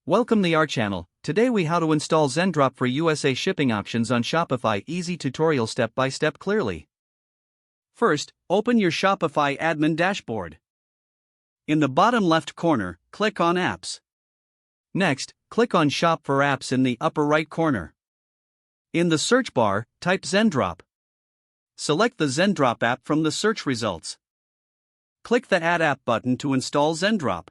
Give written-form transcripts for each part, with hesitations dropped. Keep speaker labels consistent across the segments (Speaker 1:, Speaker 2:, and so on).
Speaker 1: Welcome to our channel. Today we how to install Zendrop for USA shipping options on Shopify. Easy tutorial step by step clearly. First, open your Shopify admin dashboard. In the bottom left corner, click on Apps. Next, click on Shop for Apps in the upper right corner. In the search bar, type Zendrop. Select the Zendrop app from the search results. Click the Add App button to install Zendrop.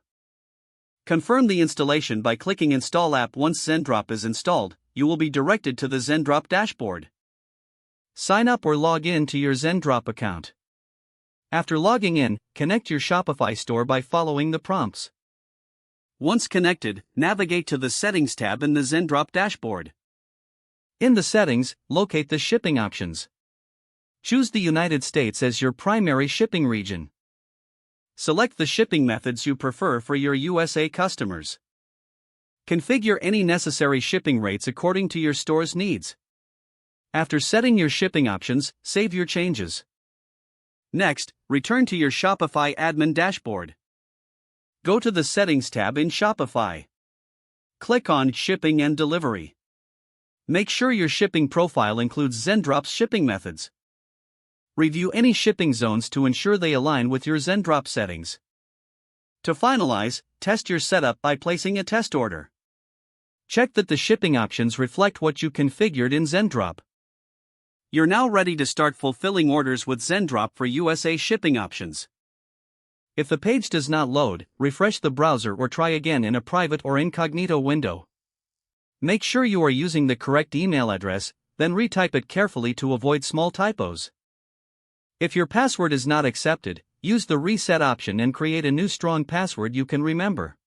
Speaker 1: Confirm the installation by clicking Install App. Once Zendrop is installed, you will be directed to the Zendrop dashboard. Sign up or log in to your Zendrop account. After logging in, connect your Shopify store by following the prompts. Once connected, navigate to the Settings tab in the Zendrop dashboard. In the Settings, locate the shipping options. Choose the United States as your primary shipping region. Select the shipping methods you prefer for your USA customers. Configure any necessary shipping rates according to your store's needs. After setting your shipping options, save your changes. Next, return to your Shopify admin dashboard. Go to the Settings tab in Shopify. Click on Shipping and Delivery. Make sure your shipping profile includes Zendrop's shipping methods. Review any shipping zones to ensure they align with your Zendrop settings. To finalize, test your setup by placing a test order. Check that the shipping options reflect what you configured in Zendrop. You're now ready to start fulfilling orders with Zendrop for USA shipping options. If the page does not load, refresh the browser or try again in a private or incognito window. Make sure you are using the correct email address, then retype it carefully to avoid small typos. If your password is not accepted, use the reset option and create a new strong password you can remember.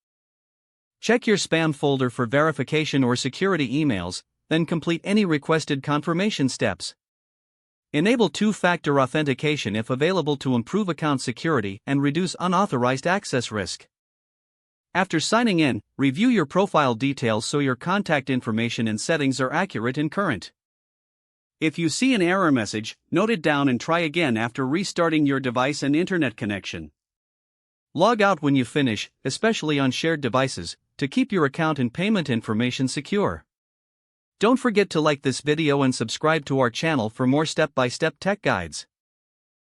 Speaker 1: Check your spam folder for verification or security emails, then complete any requested confirmation steps. Enable two-factor authentication if available to improve account security and reduce unauthorized access risk. After signing in, review your profile details so your contact information and settings are accurate and current. If you see an error message, note it down and try again after restarting your device and internet connection. Log out when you finish, especially on shared devices, to keep your account and payment information secure. Don't forget to like this video and subscribe to our channel for more step-by-step tech guides.